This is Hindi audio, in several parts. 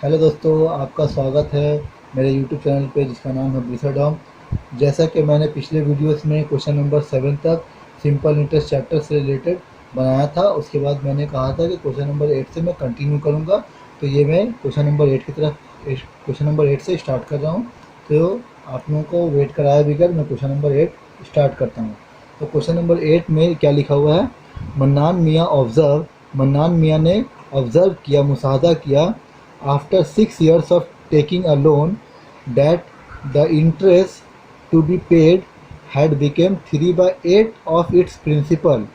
हेलो दोस्तों, आपका स्वागत है मेरे यूट्यूब चैनल पे जिसका नाम है ब्रिसडॉम। जैसा कि मैंने पिछले वीडियोस में क्वेश्चन नंबर 7 तक सिंपल इंटरेस्ट चैप्टर से रिलेटेड बनाया था, उसके बाद मैंने कहा था कि क्वेश्चन नंबर 8 से मैं कंटिन्यू करूंगा। तो ये मैं क्वेश्चन नंबर 8 की तरफ क्वेश्चन नंबर 8 से स्टार्ट कर रहा हूँ। तो आप लोगों को वेट कराए बगैर मैं क्वेश्चन नंबर 8 स्टार्ट करता हूँ। तो क्वेश्चन नंबर 8 में क्या लिखा हुआ है? मन्नान मियाँ ने ऑब्ज़र्व किया, मुशाहदा किया, after 6 years of taking a loan, that the interest to be paid had become 3/8 of its principal.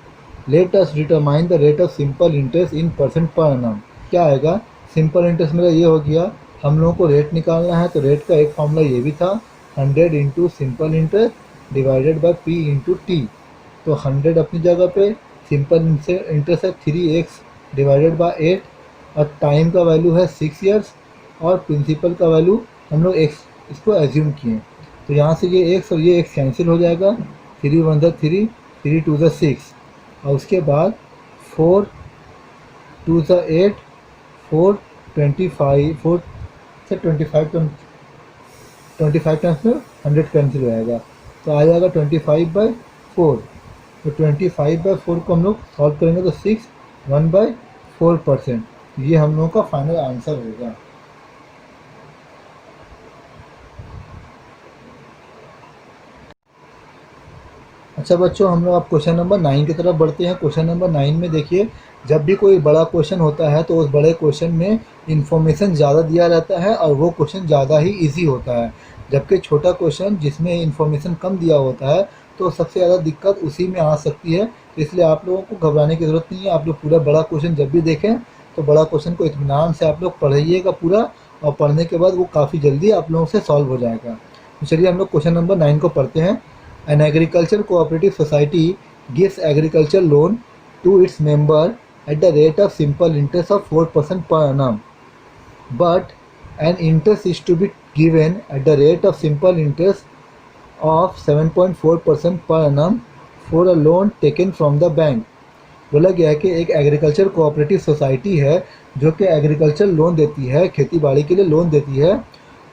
Let us determine the rate of simple interest in percent per annum. क्या आएगा? सिंपल इंटरेस्ट मेरा ये हो गया, हम लोगों को रेट निकालना है तो रेट का एक फॉर्मूला ये भी था, 100 into simple interest divided by P into T. तो 100 अपनी जगह पे, सिंपल इंटरेस्ट है 3x डिवाइडेड बाई 8, और टाइम का वैल्यू है 6 ईयर्स, और प्रिंसिपल का वैल्यू हम लोग एक्स इसको एज्यूम किए। तो यहाँ से ये एक्स और ये एक्स कैंसिल हो जाएगा, 3 1 3, 3 2 6, और उसके बाद 4 2 8, 4 25, 4 से 25 टाइम्स में 100 कैंसिल हो जाएगा, तो आ जाएगा 25/4। तो 25/4 को हम लोग सॉल्व करेंगे तो 1/4%, ये हम लोगों का फाइनल आंसर होगा। अच्छा बच्चों, हम लोग अब क्वेश्चन नंबर 9 की तरफ बढ़ते हैं। क्वेश्चन नंबर 9 में देखिए, जब भी कोई बड़ा क्वेश्चन होता है तो उस बड़े क्वेश्चन में इन्फॉर्मेशन ज़्यादा दिया रहता है और वो क्वेश्चन ज़्यादा ही इजी होता है, जबकि छोटा क्वेश्चन जिसमें इन्फॉर्मेशन कम दिया होता है तो सबसे ज़्यादा दिक्कत उसी में आ सकती है। इसलिए आप लोगों को घबराने की ज़रूरत नहीं है। आप लोग पूरा बड़ा क्वेश्चन जब भी देखें तो बड़ा क्वेश्चन को इत्मीनान से आप लोग पढ़िएगा पूरा, और पढ़ने के बाद वो काफ़ी जल्दी आप लोगों से सॉल्व हो जाएगा। तो चलिए हम लोग क्वेश्चन नंबर 9 को पढ़ते हैं। An agriculture cooperative society gives agriculture loan to its member at the rate of simple interest of 4% per annum, but an interest is to be given at the rate of simple interest of 7.4% per annum for a loan taken from the bank. बोला गया है कि एक एग्रीकल्चर कोऑपरेटिव सोसाइटी है जो कि एग्रीकल्चर लोन देती है, खेती बाड़ी के लिए लोन देती है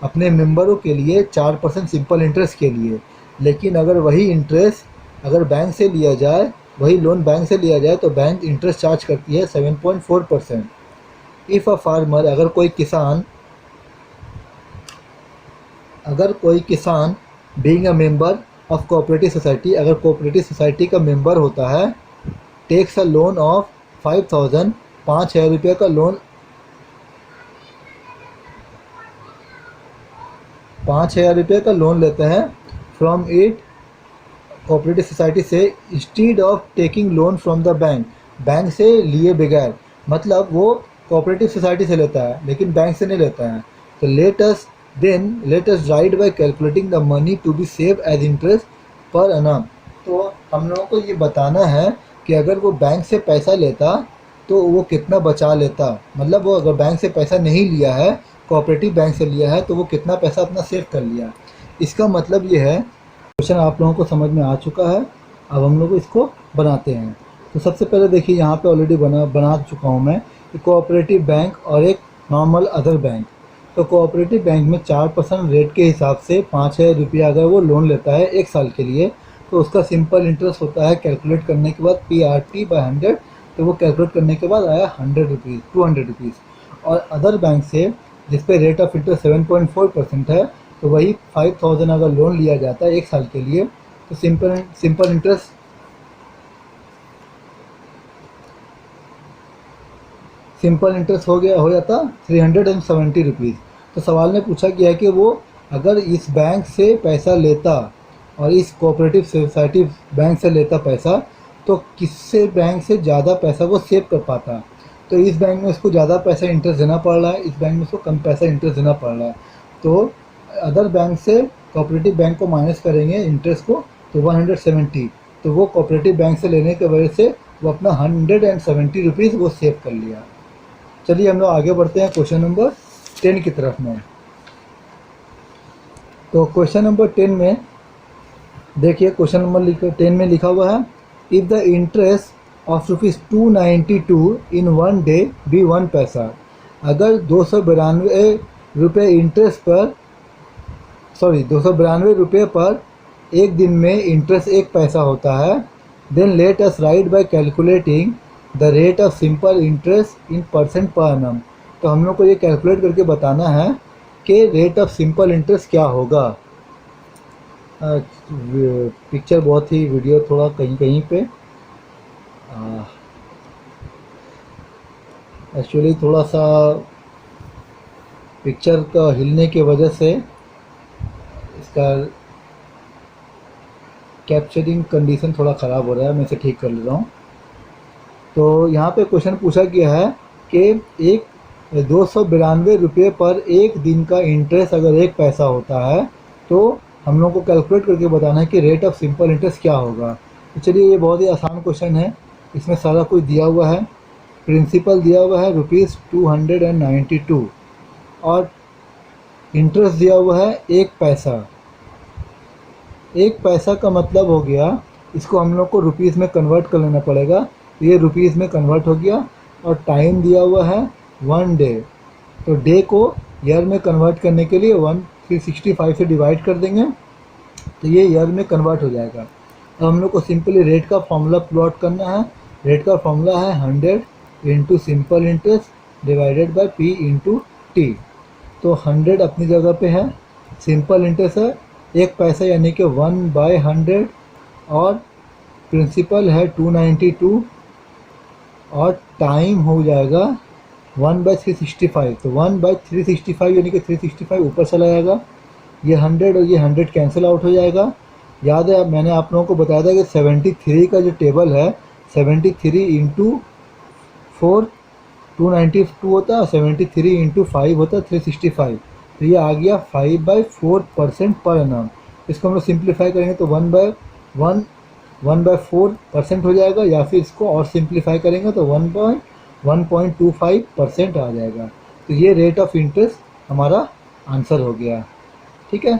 अपने मेंबरों के लिए 4% सिंपल इंटरेस्ट के लिए। लेकिन अगर वही इंटरेस्ट अगर बैंक से लिया जाए, वही लोन बैंक से लिया जाए तो बैंक इंटरेस्ट चार्ज करती है 7.4%। इफ़ अ फार्मर, अगर कोई किसान being a member of cooperative society, अगर कोऑपरेटिव सोसाइटी का मेंबर होता है, टेक्स अ लोन ऑफ 5,000, 5,000 रुपये का लोन, 5,000 रुपये का लोन लेते हैं फ्रॉम इट, कोऑपरेटिव सोसाइटी से, instead of taking loan from the bank, bank से लिए बगैर, मतलब वो कोऑपरेटिव सोसाइटी से लेता है लेकिन बैंक से नहीं लेता है। तो let us write by calculating the money to be save as interest per annum। तो हम लोगों को ये बताना है कि अगर वो बैंक से पैसा लेता तो वो कितना बचा लेता, मतलब वो अगर बैंक से पैसा नहीं लिया है, कोऑपरेटिव बैंक से लिया है, तो वो कितना पैसा अपना सेव कर लिया। इसका मतलब ये है, क्वेश्चन आप लोगों को समझ में आ चुका है। अब हम लोग इसको बनाते हैं। तो सबसे पहले देखिए, यहाँ पे ऑलरेडी बना चुका हूँ मैं कि कोऑपरेटिव बैंक और एक नॉर्मल अदर बैंक। तो कोऑपरेटिव बैंक में 4% रेट के हिसाब से 5,000 रुपया अगर वो लोन लेता है 1 साल के लिए, तो उसका सिंपल इंटरेस्ट होता है कैलकुलेट करने के बाद PRT/100। तो वो कैलकुलेट करने के बाद आया 100 रुपीज़, 200 रुपीज़। और अदर बैंक से जिस पे रेट ऑफ इंटरेस्ट 7.4% है, तो वही 5,000 अगर लोन लिया जाता है 1 साल के लिए, तो सिंपल इंटरेस्ट हो जाता 370 रुपीज़। तो सवाल में पूछा गया है कि वो अगर इस बैंक से पैसा लेता और इस कोऑपरेटिव सोसाइटी बैंक से लेता पैसा, तो किससे बैंक से ज़्यादा पैसा वो सेव कर पाता। तो इस बैंक में उसको ज़्यादा पैसा इंटरेस्ट देना पड़ रहा है, इस बैंक में उसको कम पैसा इंटरेस्ट देना पड़ रहा है। तो अदर बैंक से कोऑपरेटिव बैंक को माइनस करेंगे इंटरेस्ट को, तो 170। तो वो कोऑपरेटिव बैंक से लेने की वजह से वो अपना 170 रुपीज़ वो सेव कर लिया। चलिए हम लोग आगे बढ़ते हैं क्वेश्चन नंबर 10 की तरफ में। तो क्वेश्चन नंबर 10 में देखिए, क्वेश्चन नंबर 10 में लिखा हुआ है, if the interest of ₹292 in 1 day be 1 पैसा, अगर 292 रुपये पर एक दिन में इंटरेस्ट 1 पैसा होता है, then let us write by calculating the rate of simple interest in percent per annum. तो हम लोग को ये कैलकुलेट करके बताना है कि रेट ऑफ सिंपल इंटरेस्ट क्या होगा। पिक्चर बहुत ही, वीडियो थोड़ा कहीं कहीं पे एक्चुअली थोड़ा सा पिक्चर का हिलने की वजह से इसका कैप्चरिंग कंडीशन थोड़ा ख़राब हो रहा है, मैं इसे ठीक कर ले रहा हूँ। तो यहाँ पे क्वेश्चन पूछा गया है कि एक 292 रुपये पर एक दिन का इंटरेस्ट अगर 1 पैसा होता है तो हम लोग को कैलकुलेट करके बताना है कि रेट ऑफ सिंपल इंटरेस्ट क्या होगा। तो चलिए, ये बहुत ही आसान क्वेश्चन है, इसमें सारा कुछ दिया हुआ है। प्रिंसिपल दिया हुआ है ₹292 और इंटरेस्ट दिया हुआ है 1 पैसा। 1 पैसा का मतलब हो गया, इसको हम लोग को रुपीज़ में कन्वर्ट कर लेना पड़ेगा। तो ये रुपीज़ में कन्वर्ट हो गया। और टाइम दिया हुआ है 1 डे, तो डे को ईयर में कन्वर्ट करने के लिए 365 से डिवाइड कर देंगे तो ये ईयर में कन्वर्ट हो जाएगा। अब हम लोग को सिंपली रेट का फॉर्मूला प्लॉट करना है। रेट का फॉर्मूला है 100 into simple interest divided by P into T. तो 100 अपनी जगह पे है, सिंपल इंटरेस्ट है 1 पैसा यानी कि 1/100, और प्रिंसिपल है 292, और टाइम हो जाएगा 1/365। तो 1/365 यानी कि 365 ऊपर चला जाएगा, ये 100 और ये 100 कैंसिल आउट हो जाएगा। याद है, मैंने आप लोगों को बताया था कि 73 का जो टेबल है, 73 इंटू 4 292 होता है, 73 इंटू 5 होता है 365। तो ये आ गया 5/4% पर एनम। इसको हम लोग सिंप्लीफाई करेंगे तो 1/4% हो जाएगा, या फिर इसको और सिंप्लीफाई करेंगे तो 1.25% आ जाएगा। तो ये रेट ऑफ इंटरेस्ट हमारा आंसर हो गया। ठीक है।